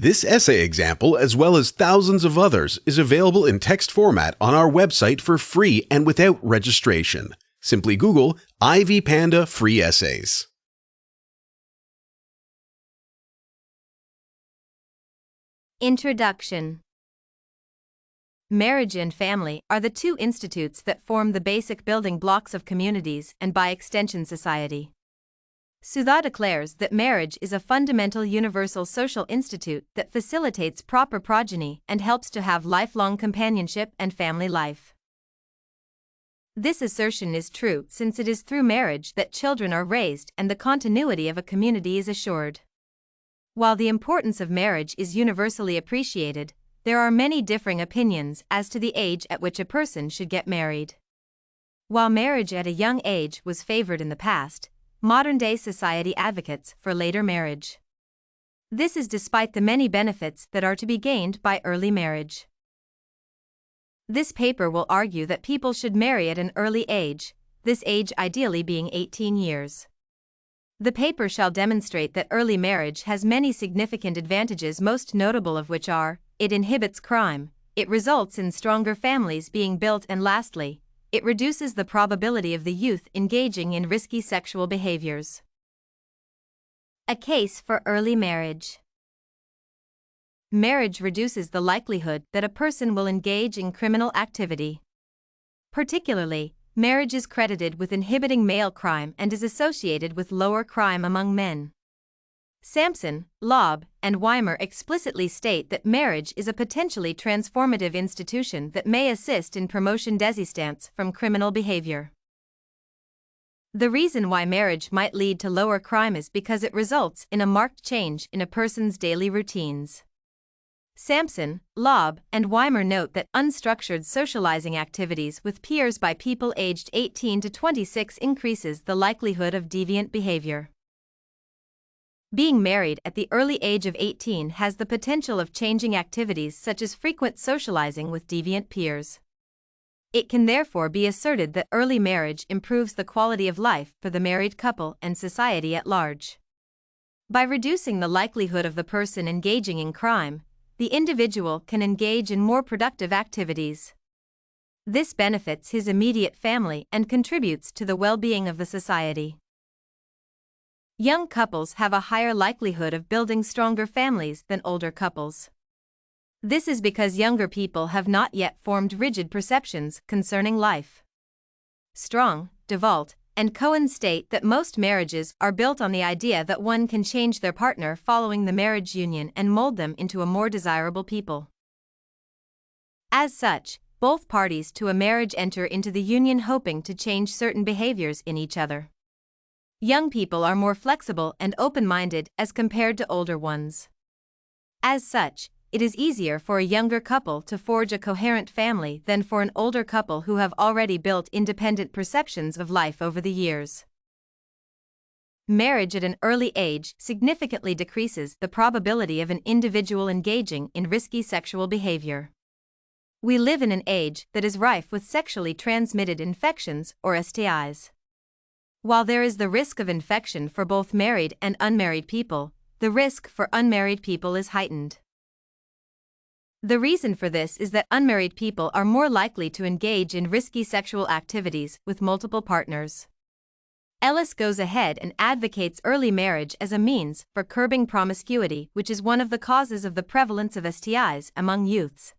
This essay example, as well as thousands of others, is available in text format on our website for free and without registration. Simply Google Ivy Panda Free Essays. Introduction. Marriage and family are the two institutes that form the basic building blocks of communities and, by extension, society. Cited declares that marriage is a fundamental universal social institute that facilitates proper progeny and helps to have lifelong companionship and family life. This assertion is true since it is through marriage that children are raised and the continuity of a community is assured. While the importance of marriage is universally appreciated, there are many differing opinions as to the age at which a person should get married. While marriage at a young age was favored in the past, modern-day society advocates for later marriage. This is despite the many benefits that are to be gained by early marriage. This paper will argue that people should marry at an early age, this age ideally being 18 years. The paper shall demonstrate that early marriage has many significant advantages, most notable of which are: it inhibits crime, it results in stronger families being built, and lastly, it reduces the probability of the youth engaging in risky sexual behaviors. A case for early marriage. Marriage reduces the likelihood that a person will engage in criminal activity. Particularly, marriage is credited with inhibiting male crime and is associated with lower crime among men. Sampson, Lobb, and Weimer explicitly state that marriage is a potentially transformative institution that may assist in promotion desistance from criminal behavior. The reason why marriage might lead to lower crime is because it results in a marked change in a person's daily routines. Sampson, Lobb, and Weimer note that unstructured socializing activities with peers by people aged 18 to 26 increases the likelihood of deviant behavior. Being married at the early age of 18 has the potential of changing activities such as frequent socializing with deviant peers. It can therefore be asserted that early marriage improves the quality of life for the married couple and society at large. By reducing the likelihood of the person engaging in crime, the individual can engage in more productive activities. This benefits his immediate family and contributes to the well-being of the society. Young couples have a higher likelihood of building stronger families than older couples. This is because younger people have not yet formed rigid perceptions concerning life. Strong, DeVault, and Cohen state that most marriages are built on the idea that one can change their partner following the marriage union and mold them into a more desirable people. As such, both parties to a marriage enter into the union hoping to change certain behaviors in each other. Young people are more flexible and open-minded as compared to older ones. As such, it is easier for a younger couple to forge a coherent family than for an older couple who have already built independent perceptions of life over the years. Marriage at an early age significantly decreases the probability of an individual engaging in risky sexual behavior. We live in an age that is rife with sexually transmitted infections or STIs. While there is the risk of infection for both married and unmarried people, the risk for unmarried people is heightened. The reason for this is that unmarried people are more likely to engage in risky sexual activities with multiple partners. Ellis goes ahead and advocates early marriage as a means for curbing promiscuity, which is one of the causes of the prevalence of STIs among youths.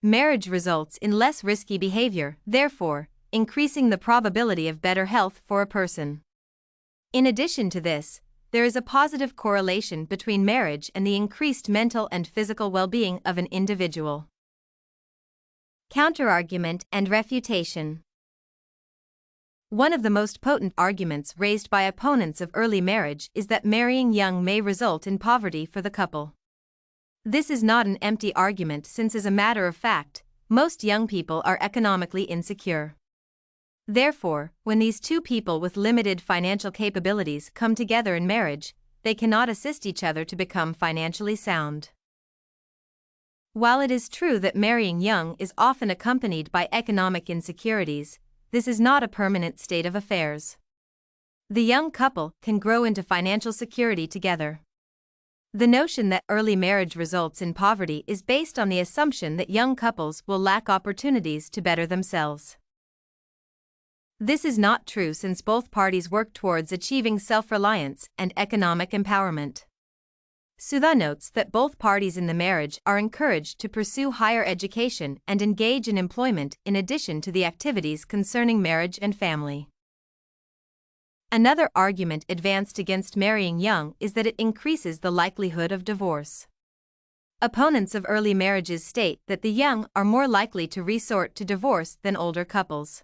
Marriage results in less risky behavior, therefore, increasing the probability of better health for a person. In addition to this, there is a positive correlation between marriage and the increased mental and physical well-being of an individual. Counterargument and refutation. One of the most potent arguments raised by opponents of early marriage is that marrying young may result in poverty for the couple. This is not an empty argument since, as a matter of fact, most young people are economically insecure. Therefore, when these two people with limited financial capabilities come together in marriage, they cannot assist each other to become financially sound. While it is true that marrying young is often accompanied by economic insecurities, this is not a permanent state of affairs. The young couple can grow into financial security together. The notion that early marriage results in poverty is based on the assumption that young couples will lack opportunities to better themselves. This is not true since both parties work towards achieving self-reliance and economic empowerment. Sudha notes that both parties in the marriage are encouraged to pursue higher education and engage in employment in addition to the activities concerning marriage and family. Another argument advanced against marrying young is that it increases the likelihood of divorce. Opponents of early marriages state that the young are more likely to resort to divorce than older couples.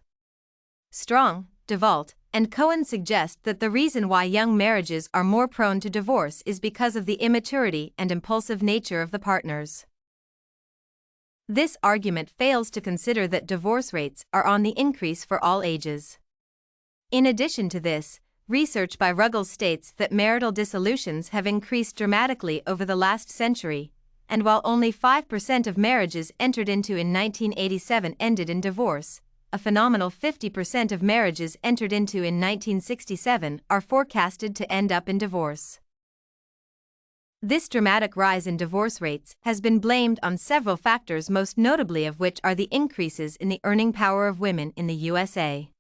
Strong, DeVault, and Cohen suggest that the reason why young marriages are more prone to divorce is because of the immaturity and impulsive nature of the partners. This argument fails to consider that divorce rates are on the increase for all ages. In addition to this, research by Ruggles states that marital dissolutions have increased dramatically over the last century, and while only 5% of marriages entered into in 1987 ended in divorce, a phenomenal 50% of marriages entered into in 1967 are forecasted to end up in divorce. This dramatic rise in divorce rates has been blamed on several factors, most notably of which are the increases in the earning power of women in the USA.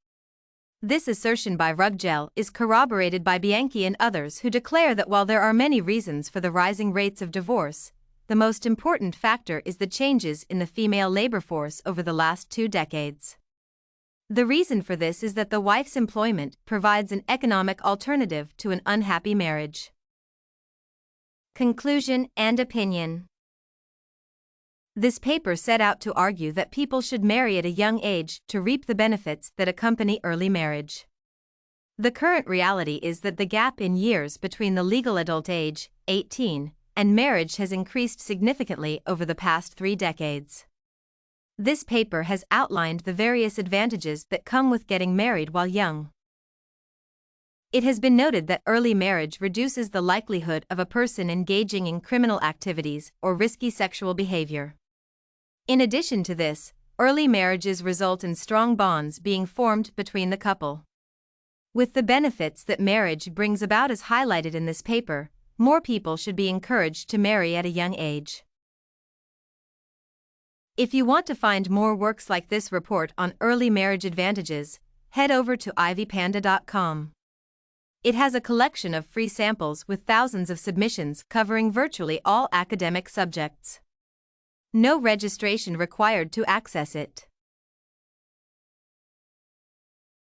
This assertion by Ruggles is corroborated by Bianchi and others who declare that while there are many reasons for the rising rates of divorce, the most important factor is the changes in the female labor force over the last 2 decades. The reason for this is that the wife's employment provides an economic alternative to an unhappy marriage. Conclusion and opinion. This paper set out to argue that people should marry at a young age to reap the benefits that accompany early marriage. The current reality is that the gap in years between the legal adult age, 18, and marriage has increased significantly over the past 3 decades. This paper has outlined the various advantages that come with getting married while young. It has been noted that early marriage reduces the likelihood of a person engaging in criminal activities or risky sexual behavior. In addition to this, early marriages result in strong bonds being formed between the couple. With the benefits that marriage brings about as highlighted in this paper, more people should be encouraged to marry at a young age. If you want to find more works like this report on early marriage advantages, head over to ivypanda.com. It has a collection of free samples with thousands of submissions covering virtually all academic subjects. No registration required to access it.